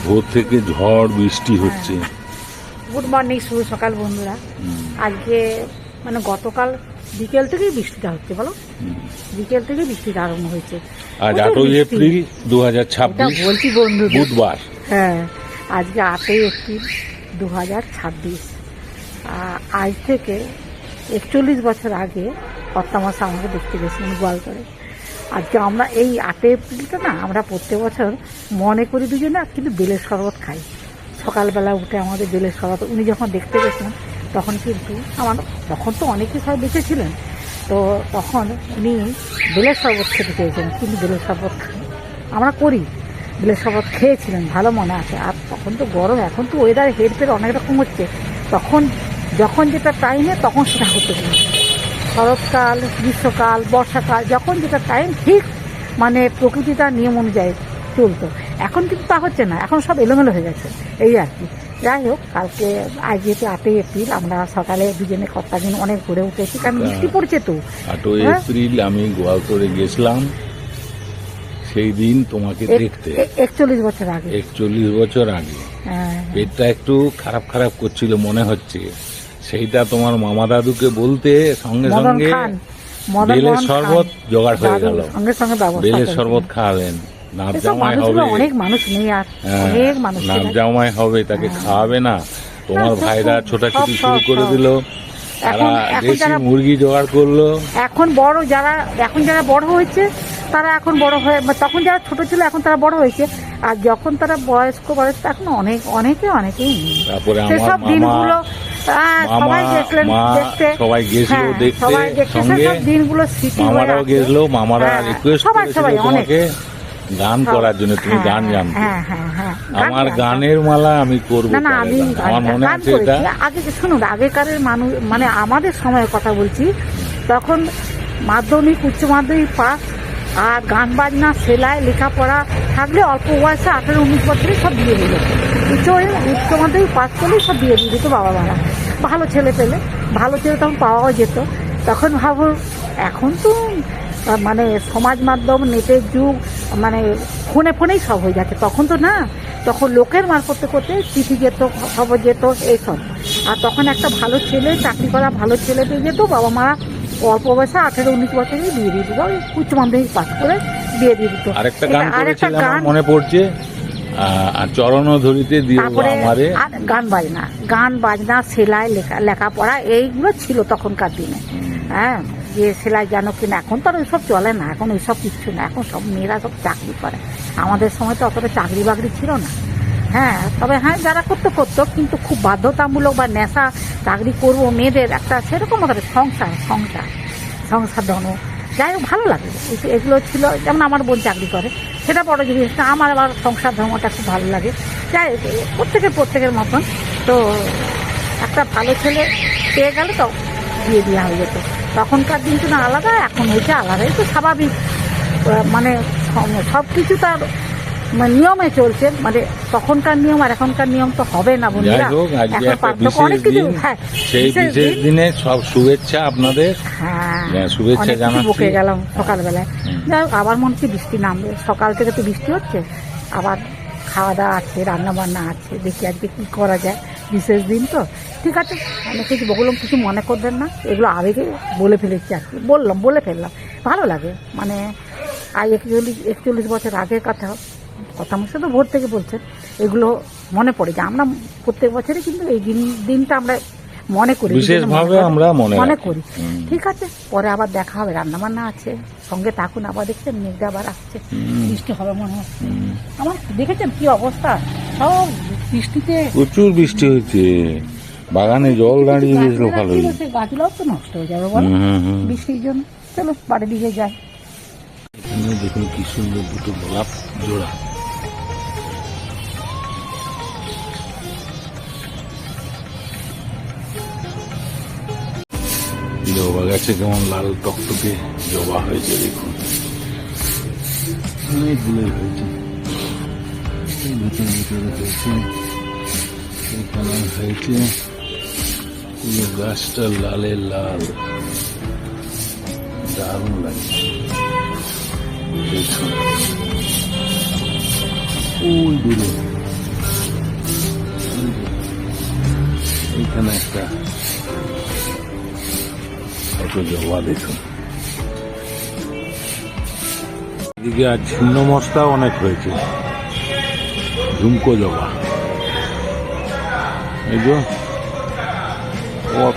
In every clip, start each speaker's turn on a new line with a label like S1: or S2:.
S1: ভোর থেকে ঝড় বৃষ্টি হচ্ছে।
S2: গুড মর্নিং, শুভ সকাল বন্ধুরা। আজকে মানে গতকাল বিকেল থেকেই বৃষ্টিটা হচ্ছে, বলো বিকেল থেকে বৃষ্টিটা আরম্ভ হয়েছে।
S1: আজ 8ই এপ্রিল 2026
S2: বলছি বন্ধু,
S1: বুধবার।
S2: হ্যাঁ, আজকে 8ই এপ্রিল 2026। আজ থেকে 41 বছর আগে কর্তামশা আমাকে দেখতে গেছিলেন গোয়ালতরে। আজকে আমরা এই 8ই এপ্রিলটা না, আমরা প্রত্যেক বছর মনে করি দুজনে কিন্তু বেলের শরবত খাই। সকালবেলা উঠে আমাদের বেলের শরবত, উনি যখন দেখতে গেছেন তখন কিন্তু তখন তো অনেকে সবাই বেঁচে ছিলেন, তো তখন উনি বেলের শরবত খেতে চেয়েছেন, কিন্তু বেলের শরবত আমরা করি, বেলের শরবত খেয়েছিলেন, ভালো মনে আছে। আর তখন তো গরম, এখন তো ওয়েদার হেরফের অনেক রকম হচ্ছে, তখন যখন যেটা টাইমে তখন সেটা হতে পারে। শরৎকাল, গ্রীষ্মকাল, বর্ষাকাল, যখন যেটা টাইম ঠিক মানে প্রকৃতিটা নিয়ম অনুযায়ী চলতো। এখন কিন্তু তা হচ্ছে না, এখন সব এলোমেলো হয়ে গেছে, এই আর কি। যাই হোক, কালকে আজ যেহেতু 8ই এপ্রিল, আমরা সকালে দুজনে কর্তাদিন অনেক ঘুরে উঠেছি, কারণ বৃষ্টি পড়ছে তো।
S1: 8ই এপ্রিল আমি গোয়ালতরে গেছিলাম সেই দিন তোমাকে দেখতে,
S2: 41 বছর আগে।
S1: 41 বছর আগে। পেটটা একটু খারাপ খারাপ করছিল মনে হচ্ছে, সেইটা তোমার মামা দাদুকে বলতে সঙ্গে সঙ্গে বেলের শরবত জোগাড় হয়ে গেল, বেলের শরবত খাওয়ালেন। নাচ জামাই হবে,
S2: অনেক মানুষ নেই, আর অনেক মানুষ
S1: নাচ জামাই হবে, তাকে খাওয়াবে না, তোমার ভাইরা ছোটাছুটি শুরু করে দিল, তারা দেশি মুরগি জোগাড় করলো।
S2: এখন যারা বড় হয়েছে তারা এখন বড় হয়ে, তখন যারা ছোট ছিল এখন তারা বড় হয়েছে, আর যখন তারা বয়স্ক এখন অনেকেই
S1: তারপরে
S2: সেসব দিনগুলো সবাই দেখলেন,
S1: সবাই গেছিল দেখতে, সঙ্গে
S2: দিনগুলো স্মৃতি,
S1: মামারাও গেছিল, মামারা রিকোয়েস্ট করেছিল তোমাকে গান করার জন্য, তুমি গান জানতে। আমার গানের মালা আমি করবো, আমার মনে আছে এটা।
S2: আগে শুনুন, আগেকারের মানুষ মানে আমাদের সময়ের কথা বলছি, তখন মাধ্যমিক উচ্চ মাধ্যমিক পাস আর গান বাজনা সেলাই লেখাপড়া থাকলে অল্প বয়সে 18-19 বছরে সব বিয়ে দিল। উচ্চ মাধ্যমিক পাস করলেই সব বিয়ে দিয়ে দিত বাবা মারা। ভালো ছেলে তখন পাওয়াও যেত। তখন ভাবো, এখন তো মানে সমাজ মাধ্যম, নেটের যুগ, মানে ফোনেই সব হয়ে যাচ্ছে। তখন তো না, তখন লোকের মারফত করতে চিঠি যেত, খবর যেত, এইসব। আর তখন একটা ভালো ছেলে, চাকরি করা ভালো ছেলে পেয়ে যেত, বাবা মারা অল্প বয়সে 18-19 বছরে বিয়ে দিয়ে দিত, উচ্চ মাধ্যমিক পাস করে বিয়ে দিয়ে দিত।
S1: আরেকটা গান মনে পড়ছে, চরণ ধরিতে দিও আমারে।
S2: গান বাজনা সেলাই লেখাপড়া এইগুলো ছিল তখনকার দিনে। হ্যাঁ, যে সেলাই জানো কিনা, এখন তো আর ওইসব চলে না, এখন ওইসব কিচ্ছু না, এখন সব মেয়েরা সব চাকরি করে। আমাদের সময় তো অতটা চাকরি বাকরি ছিল না। হ্যাঁ, তবে হ্যাঁ, যারা করতো কিন্তু খুব বাধ্যতামূলক বা নেশা, চাকরি করবো মেয়েদের একটা সেরকম সংসার ধর্ম। যাই হোক, ভালো লাগে এগুলো ছিল। যেমন আমার বোন চাকরি করে, সেটা বড় জিনিস না, আমার আবার সংসার ধর্মটা খুব ভালো লাগে। যাই হোক, প্রত্যেকের মতন তো একটা ভালো ছেলে পেয়ে গেলে তো বিয়ে দেওয়া হয়ে যেত। তখনকার দিন তো না আলাদা, এখন হয়েছে আলাদাই, তো স্বাভাবিক। মানে সব কিছু তার নিয়মে চলছে, মানে তখনকার নিয়ম আর এখনকার নিয়ম তো হবে না বন্ধুরা।
S1: সেই বিশেষ দিনে সব শুভেচ্ছা আপনাদের।
S2: হ্যাঁ,
S1: শুভেচ্ছা জানাচ্ছি।
S2: বকে গেলাম সকালবেলায়। যাই হোক, আবার মনে হচ্ছে বৃষ্টি নামবে, সকাল থেকে তো বৃষ্টি হচ্ছে, আবার খাওয়া দাওয়া আছে, রান্না বান্না আছে, দেখি আজকে কি করা যায়, বিশেষ দিন তো। ঠিক আছে, অনেক কিছু বললাম, কিছু মনে করবেন না, এগুলো আবেগে বলে ফেলেছি আর কি, বলে ফেললাম, ভালো লাগে। মানে আজ 41 বছর আগের কথা আমার সাথে ভোর থেকে বলছেন, এগুলো মনে পড়ে যে আমরা প্রত্যেক বছরই কিন্তু এই দিনটা আমরা মনে করি,
S1: বিশেষভাবে আমরা মনে করি।
S2: ঠিক আছে, পরে আবার দেখা হবে, রান্না বান্না আছে, সঙ্গে থাকুন। আবার দেখছেন মেঘটা আবার আসছে, বৃষ্টি হবে মনে হচ্ছে। আমার দেখেছেন কি অবস্থা, সব বৃষ্টিতে,
S1: প্রচুর বৃষ্টি হয়েছে, বাগানে জল দাঁড়িয়ে গেছিল, ভালো
S2: গাছগুলোও তো নষ্ট হয়ে যাবে বলো বৃষ্টির জন্য। চলো বাড়ির দিকে যাই।
S1: এখানে দেখুন কি সুন্দর দুটো গোলাপ জোড়া। জবা গাছে কেমন লাল টকটকে জবা হয়েছে, দেখুন অনেকগুলো হয়েছে, ভিতরে হয়েছে, এখানে হয়েছে। পুরো গাছটা লালে লাল, দারুণ লাগছে। দেখুন ওই দূরে এইখানে একটা কত জবা দেখুন। এদিকে আর ছিন্ন মশলা অনেক হয়েছে, ঝুমকো জবা, এই যে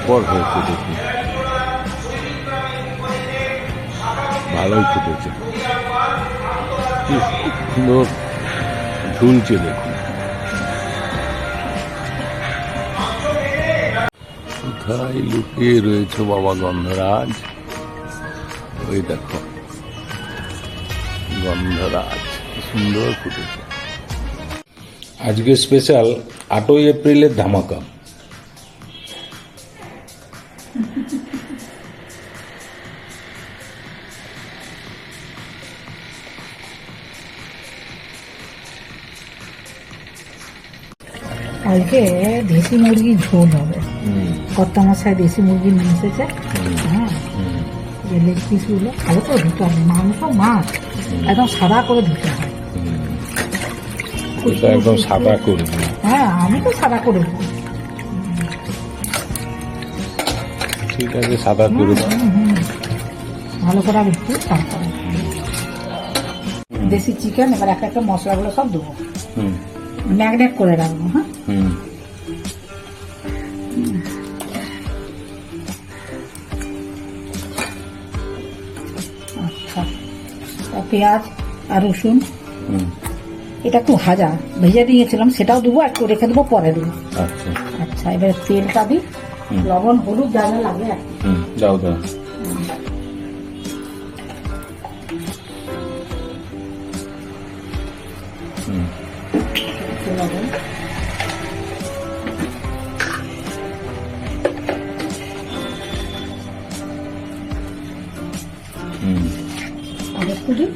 S1: পর হয়েছে দেখুন, ভালোই ফুটেছে, কি সুন্দর ঝুলছে দেখুন। কোথায় লুকিয়ে রয়েছে বাবা গন্ধরাজ, ওই দেখো গন্ধরাজ কি সুন্দর ফুটেছে। আজকে স্পেশাল 8ই এপ্রিলের ধামাকা।
S2: আজকে দেশি মুরগির ঝোল হবে। কর্তা মশাই দেশি মুরগি নিয়ে এসেছে। হ্যাঁ, লেগ পিসগুলো ভালো করে ধুতে হবে, মাংস মাছ একদম সাদা করে ধুতে হয়।
S1: একদম সাদা করে,
S2: হ্যাঁ আমি তো সাদা করে দেবো।
S1: ঠিক আছে, সাদা করে দাও।
S2: ভালো করে আগে ধুয়ে তারপরে দেশি চিকেন এবার একটা একটা মশলাগুলো সব দেবো, ম্যাগনেট করে রাখবো। হ্যাঁ, আচ্ছা, পেঁয়াজ আর রসুন এটা একটু ভেজে দিয়েছিলাম, সেটাও দেবো, একটু রেখে দেবো, পরে দেবো। আচ্ছা, এবার তেলটা দিই, লবণ হলুদ যা যা লাগে আর কি।
S1: দাও দাও।
S2: লবণ, আর একটু দিই।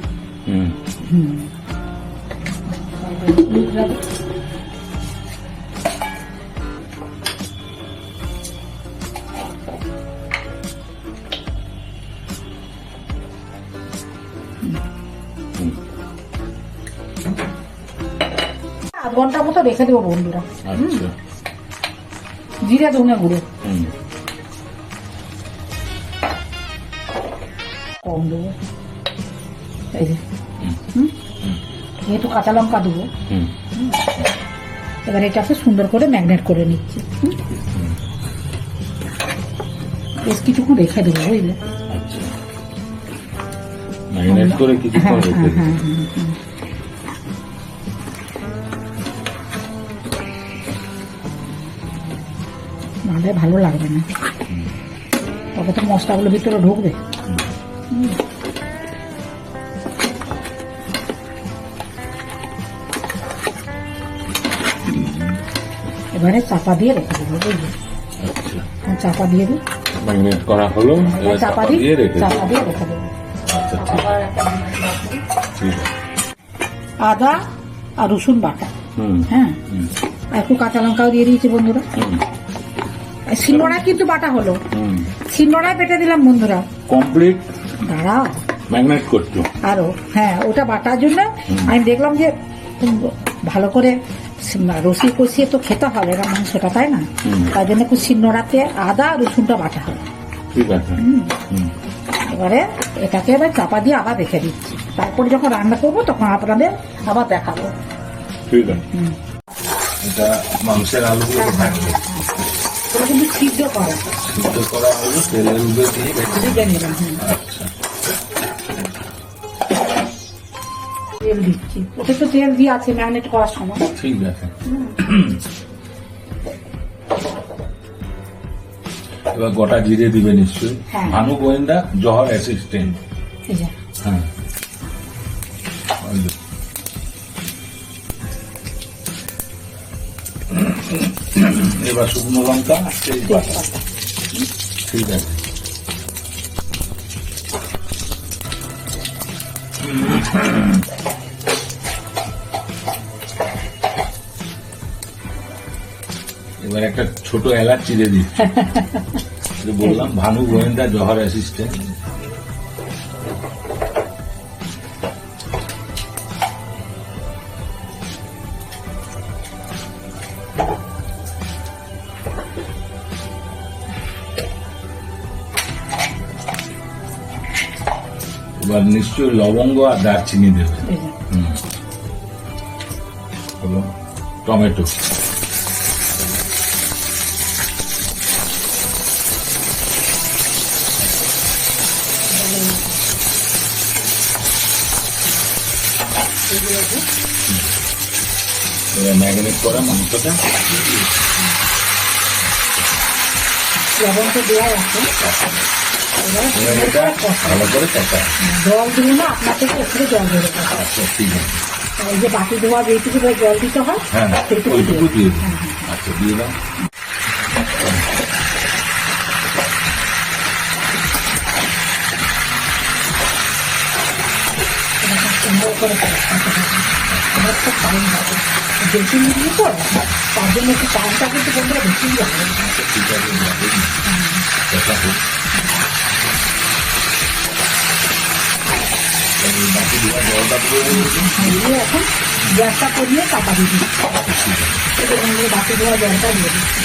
S2: আধ ঘন্টার মতো রেখে দেবো বন্ধুরা। জিরে ধনে গুঁড়ো কম দেবো, এই যে একটু কাঁচা লঙ্কা দেবো। এবার এটাকে সুন্দর করে ম্যাগনেট করে নিচ্ছি। বেশ কিছুক্ষণ রেখে দেবো, বুঝলে?
S1: ম্যাগনেট করে কিছুক্ষণ রেখে দেবো।
S2: নাহলে ভালো লাগবে না, তবে তো মশলাগুলো ভিতরে ঢুকবে। এবারে চাপা দিয়ে রেখে দেবো, বুঝলি? চাপা দিয়ে দিই,
S1: ম্যাগনেট করা হলো,
S2: চাপা দিয়ে রেখে দেবো। আদা আর রসুন বাটা, হ্যাঁ, একটু কাঁচা লঙ্কাও দিয়ে দিয়েছি বন্ধুরা। শিলনোড়ায় কিন্তু বাটা হলো, শিলনোড়ায় বেটে দিলাম বন্ধুরা।
S1: কমপ্লিট।
S2: দাঁড়াও,
S1: ম্যাগনেট করছো
S2: আরো, হ্যাঁ, ওটা বাটার জন্য আমি দেখলাম যে ভালো করে রসি কষিয়ে তো খেতে হবে না মাংসটা, তাই না? তাই জন্য একটু শিলনোড়াতে আদা রসুনটা বাটা হবে।
S1: ঠিক আছে।
S2: এবারে এটাকে এবার চাপা দিয়ে আবার রেখে দিচ্ছি, তারপরে যখন রান্না করবো তখন আপনাদের আবার দেখাবো।
S1: ঠিক আছে, এটা মাংসের আলুগুলো থাকবে,
S2: ওটা কিন্তু সিদ্ধ করা
S1: হলো, তেলের উপরে দিয়ে
S2: ভেজে নিলাম।
S1: আচ্ছা,
S2: তেল দিচ্ছি, ওটা তো তেল দিয়ে আছে ম্যারিনেট করার সময়।
S1: ঠিক আছে। এবার গোটা জিরে দিবে নিশ্চয়ই। ভানু গোয়েন্দা, জহর অ্যাসিস্ট্যান্ট। হ্যাঁ, এবার শুকনো লঙ্কা, তেজপাতা। ঠিক আছে, এবার একটা ছোট এলাচ চিড়ে দিচ্ছি। বললাম ভানু গোয়েন্দা, জহর অ্যাসিস্ট্যান্ট। এবার নিশ্চয়ই লবঙ্গ আর দারচিনি দেবে।
S2: এই যে,
S1: হলো টমেটো, ম্যারিনেট করা মাংসটা
S2: লবণ তো দেওয়া আছে। এবার
S1: এটা ভালো করে কষা।
S2: জল দিব না, আপনার থেকে একটু জল দেবে।
S1: আচ্ছা ঠিক আছে,
S2: এই যে বাটি ধোয়া যেটুকু জল দিতে হয়
S1: হ্যাঁ
S2: সেইটুকু
S1: ওইটুকু
S2: দিয়ে
S1: দিয়ে দিন। আচ্ছা দিয়ে দাও।
S2: সুন্দর করে আমার খুব টাইম লাগে, বেশি নিয়ে তো তার জন্য একটু টাইমটা কিন্তু বন্ধুরা বেশি লাগে।
S1: ঠিক আছে কষা হোক। বাকি দেওয়া জলটা পুরো
S2: দিয়ে এখন গ্যাসটা করিয়ে চাপা দিয়ে দিচ্ছি। বাকি দেওয়া জলটা দিয়ে দিচ্ছি,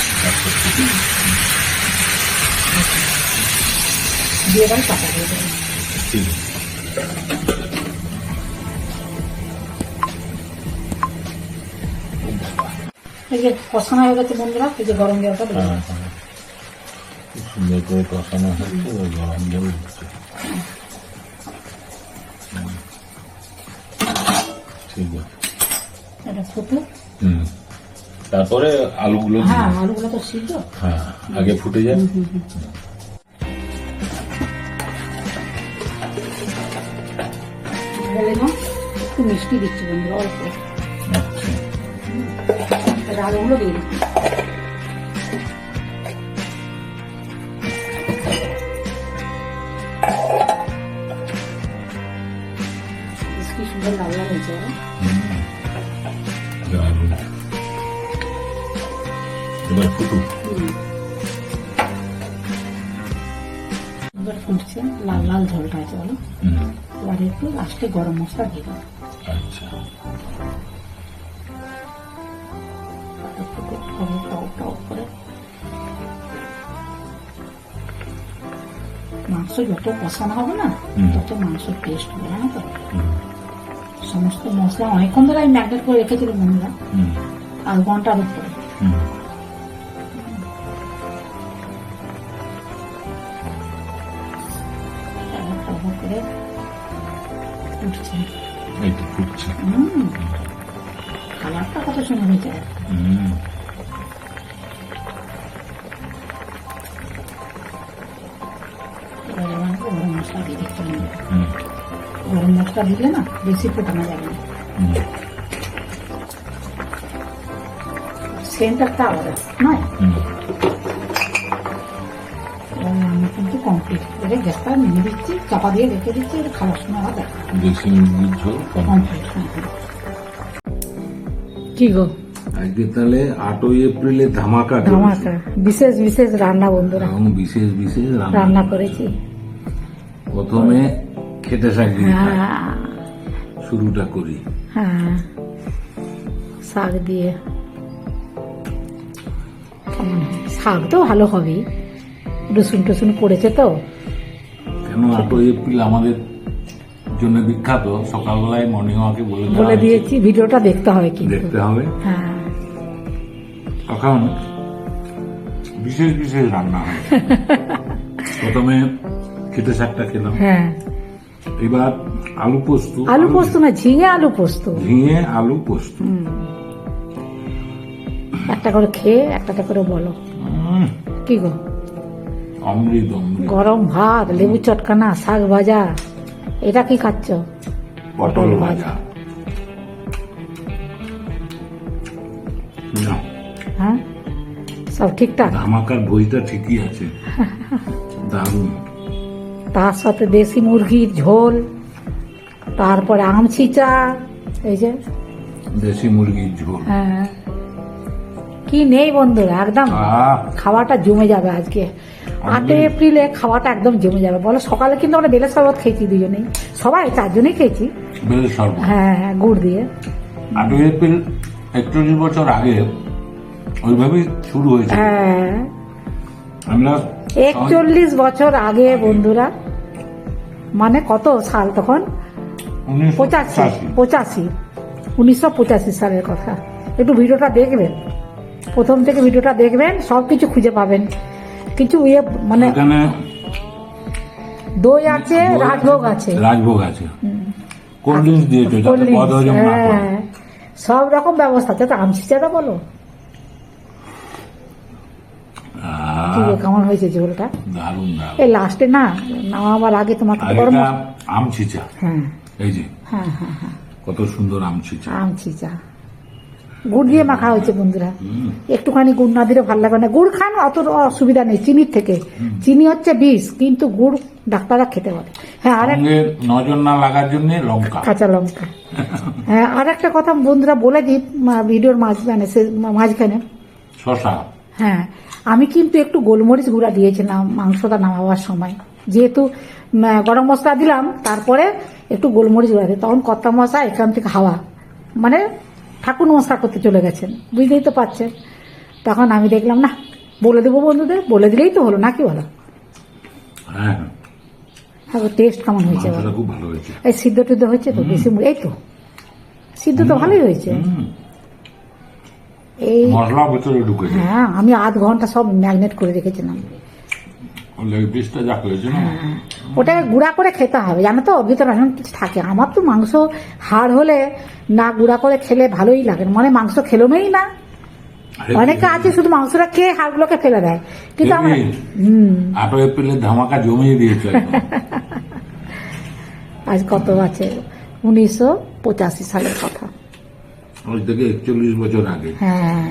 S2: দিয়ে এবার চাপা দিয়ে দেবো।
S1: ঠিক আছে।
S2: এই যে কষানো হয়ে গেছে বন্ধুরা, এই যে গরম জলটা দেবো।
S1: হ্যাঁ, হ্যাঁ। খুব সুন্দর করে কষানো হচ্ছে, ওই গরম জল দিচ্ছে। ঠিক আছে,
S2: এটা ফুটুক।
S1: তারপরে আলুগুলো দিয়ে
S2: হ্যাঁ,
S1: দিন।
S2: আলুগুলো তো সিদ্ধ।
S1: হ্যাঁ আগে ফুটে যায়।
S2: বলে না একটু মিষ্টি দিচ্ছি বন্ধুরা, অল্প।
S1: আচ্ছা
S2: আলুগুলো দিয়ে দিচ্ছি। কি সুন্দর লাল লাল হয়েছে।
S1: দারুণ। এবার ফুটুক।
S2: এবার ফুটছে, লাল লাল ঝোলটা আছে বলো। এবার একটু লাস্টে গরম মশলা দিয়ে দেবো।
S1: আচ্ছা
S2: ফুটুক হবে টক টক করে। মাংস যত কষানো হবে না তত মাংসের টেস্ট হবে, জানো তো। সমস্ত মশলা অনেকক্ষণ ধরে আমি ম্যাগনেট করে রেখেছিলাম বন্ধুরা, আধ ঘন্টার উপরে। করে উঠছে,
S1: এই তো ফুটছে।
S2: কালারটা কত সুন্দর হয়েছে। এবার গরম মশলা দিয়ে দিচ্ছি। গরম মশলা দিলে না বেশি ফোটানো যাবে না, সেন্টারটা আলাদা নয়। রান্না কিন্তু কমপ্লিট, এবারে গ্যাসটা নিয়ে দিচ্ছি, চাপা দিয়ে রেখে দিচ্ছি, এটা খাওয়ার সময় আবার দেখা
S1: দেশি মুরগির ঝোল
S2: কমপ্লিট। কি গো
S1: আজকে তাহলে 8ই এপ্রিলে ধামাকা
S2: ধামাকা বিশেষ বিশেষ রান্না বন্ধুরা,
S1: বিশেষ বিশেষ
S2: রান্না করেছি।
S1: প্রথমে খেতে শাক দিয়ে
S2: হ্যাঁ
S1: শুরুটা করি।
S2: হ্যাঁ, শাক দিয়ে। শাক তো ভালো হবেই, রসুন টসুন পড়েছে তো।
S1: কেন 8ই এপ্রিল আমাদের জন্য বিখ্যাত, সকালবেলায় মর্নিং ওয়াকে বলে
S2: বলে দিয়েছি, ভিডিওটা দেখতে হবে কিন্তু।
S1: দেখতে হবে।
S2: হ্যাঁ,
S1: তখন বিশেষ বিশেষ রান্না হয়। প্রথমে খেতে শাকটা খেলাম,
S2: হ্যাঁ।
S1: এবার আলু পোস্ত।
S2: আলু পোস্ত না, ঝিঙে আলু পোস্ত।
S1: ঝিঙে আলু পোস্ত।
S2: একটা করে খেয়ে একটা করে বলো কি গো।
S1: অমৃত অমৃত।
S2: গরম ভাত, লেবু চটকানা, শাক ভাজা, এটা কি খাচ্ছ?
S1: পটল ভাজা। না,
S2: হ্যাঁ, সব ঠিকঠাক।
S1: ধামাকার বইটা ঠিকই আছে, দারুণ।
S2: তার সাথে দেশি মুরগির ঝোল, তারপরে আম ছিচা, এই যে
S1: দেশি মুরগির ঝোল।
S2: হ্যাঁ, কি নেই বন্ধুরা, একদম খাওয়াটা জমে যাবে আজকে। 8 এপ্রিলে খাওয়াটা একদম জমে যাবে। বলো, সকালে কিন্তু আমরা বেলের শরবত খেয়েছি দুজনেই, সবাই 4 জনেই খেয়েছি।
S1: বেলের শরবত,
S2: হ্যাঁ, গুড় দিয়ে।
S1: 8ই এপ্রিল 41 বছর আগে ওইভাবেই শুরু হয়েছে।
S2: হ্যাঁ,
S1: আমরা
S2: 41 বছর আগে বন্ধুরা মানে কত সাল তখন? 1985 সালের কথা। একটু ভিডিওটা দেখবেন, প্রথম থেকে ভিডিওটা দেখবেন, সবকিছু খুঁজে পাবেন। কিছু মানে দই আছে, রাজভোগ আছে,
S1: কোল্ড ড্রিঙ্কস দিয়েছো যাতে বদহজম না করে।
S2: সব রকম ব্যবস্থা আছে। আমসিচাটা বলো কেমন হয়েছে ঝোলটা?
S1: দারুণ।
S2: এই লাস্টে না নামাবার আগে তোমাকে
S1: আমছিচা।
S2: হ্যাঁ
S1: এই যে
S2: হ্যাঁ হ্যাঁ হ্যাঁ,
S1: কত সুন্দর আমছিচা।
S2: আমছিচা গুড় দিয়ে মাখা হয়েছে বন্ধুরা। একটুখানি গুড় না দিলে ভালো লাগবে না। গুড় খান অত অসুবিধা নেই চিনির থেকে। চিনি হচ্ছে বিষ, কিন্তু গুড় ডাক্তাররা খেতে বলে। হ্যাঁ, আর
S1: নজর না লাগার জন্য লঙ্কা,
S2: কাঁচা লঙ্কা। হ্যাঁ, আর একটা কথা বন্ধুরা বলে দিই ভিডিওর মাঝখানে,
S1: শশা।
S2: হ্যাঁ, আমি কিন্তু একটু গোলমরিচ গুঁড়া দিয়েছিলাম মাংসটা নামাবার সময়। যেহেতু গরম মশলা দিলাম, তারপরে একটু গোলমরিচ গুঁড়া দিই। তখন কর্তা মশা এখান থেকে হাওয়া মানে ঠাকুর নমস্কার করতে চলে গেছেন, বুঝতেই তো পারছেন। তখন আমি দেখলাম না, বলে দেবো বন্ধুদের, বলে দিলেই তো হলো, নাকি বলো?
S1: হ্যাঁ,
S2: টেস্ট কেমন হয়েছে?
S1: খুব ভালো হয়েছে।
S2: এই সিদ্ধ টিদ্ধ হয়েছে তো বেশি? এই তো সিদ্ধ তো ভালোই হয়েছে। এই
S1: মশলা ভিতরে ঢুকেছে।
S2: হ্যাঁ, আমি আধ ঘন্টা সব ম্যাগনেট করে রেখেছিলাম। ওটাকে গুঁড়া করে খেতে হবে, জানো তো, ভিতরে অনেক কিছু থাকে। আমার তো মাংস হাড় হলে না গুঁড়া করে খেলে ভালোই লাগে, মানে মাংস খেলোই না। অনেকে আছে শুধু মাংসটা খেয়ে হাড়গুলোকে ফেলে দেয়, কিন্তু আমরা
S1: 8 এপ্রিলে ধামাকা জমিয়ে দিয়েছে।
S2: আজ কত আছে? 1985 সালের কথা।
S1: আজ থেকে 41 বছর আগে।
S2: হ্যাঁ,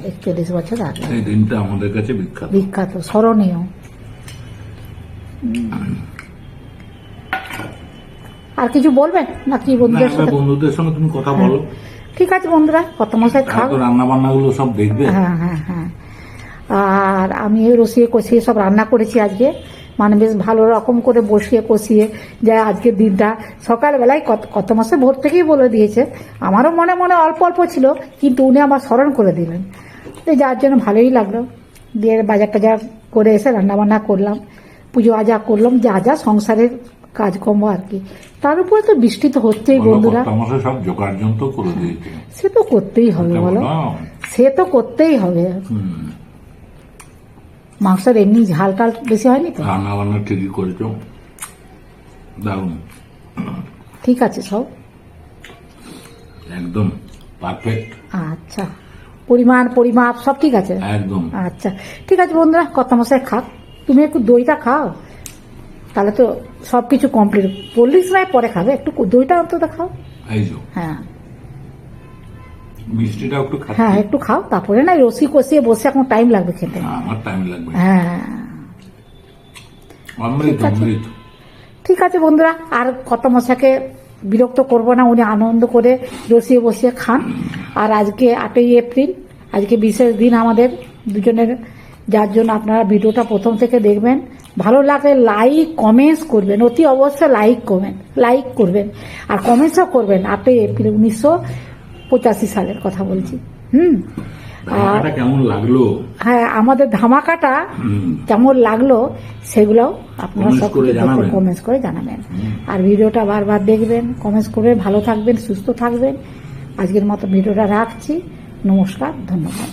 S2: 41 বছর আগে।
S1: এই দিনটা আমাদের কাছে বিখ্যাত,
S2: বিখ্যাত, স্মরণীয়। আর কিছু বলবেন নাকি বন্ধুদের সাথে?
S1: বন্ধুদের সঙ্গে তুমি কথা বলো।
S2: ঠিক আছে বন্ধুরা, কত মশাই খাও,
S1: রান্না বান্না গুলো সব দেখবে।
S2: হ্যাঁ হ্যাঁ হ্যাঁ। আর আমি রসিয়ে কষিয়ে সব রান্না করেছি আজকে, মানে বেশ ভালো রকম করে বসিয়ে কষিয়ে, যে আজকের দিনটা সকালবেলায় কত মাসে ভোর থেকেই বলে দিয়েছে। আমারও মনে মনে অল্প অল্প ছিল, কিন্তু উনি আমার স্মরণ করে দিলেন, যার জন্য ভালোই লাগলো। দিয়ে বাজার টাজার করে এসে রান্না বান্না করলাম, পুজো আজা করলাম, যা যা সংসারের কাজকর্ম আর কি। তার উপরে তো বৃষ্টি তো হচ্ছেই বন্ধুরা,
S1: সব জোগাড় যন্ত্র করে দিয়েছে।
S2: সে তো করতেই হবে বলো, সে তো করতেই হবে। মাংসের এমনি ঝাল টাল বেশি হয়নি তো?
S1: রান্না বান্না ঠিকই করেছো, দারুণ।
S2: ঠিক আছে, সব
S1: একদম পারফেক্ট।
S2: আচ্ছা, পরিমাপ সব ঠিক আছে
S1: একদম।
S2: আচ্ছা ঠিক আছে বন্ধুরা, কত মশাই খাক, তুমি একটু দইটা খাও, তাহলে তো সবকিছু কমপ্লিট। কোল্ড ড্রিঙ্কস নয় পরে খাবে, একটু দইটা অন্তত খাও। হ্যাঁ,
S1: মিষ্টিটা একটু খাও।
S2: হ্যাঁ, একটু খাও, তারপরে না রসি কষিয়ে বসে এখন টাইম লাগবে খেতে।
S1: আমার টাইম লাগবে।
S2: হ্যাঁ, ঠিক আছে বন্ধুরা, আর কত মশাকে বিরক্ত করবো না, উনি আনন্দ করে রসিয়ে বসিয়ে খান। আর আজকে 8ই এপ্রিল, আজকে বিশেষ দিন আমাদের দুজনের, যার জন্য আপনারা ভিডিওটা প্রথম থেকে দেখবেন। ভালো লাগলে লাইক কমেন্টস করবেন, অতি অবশ্যই লাইক করবেন আর কমেন্টসও করবেন। 8ই এপ্রিল 1985 সালের কথা বলছি।
S1: কেমন লাগলো?
S2: হ্যাঁ, আমাদের ধামাকাটা কেমন লাগলো সেগুলো আপনারা সব কমেন্টস করে জানাবেন। আর ভিডিওটা বারবার দেখবেন, কমেন্টস করবেন। ভালো থাকবেন, সুস্থ থাকবেন। আজকের মতো ভিডিওটা রাখছি। নমস্কার, ধন্যবাদ।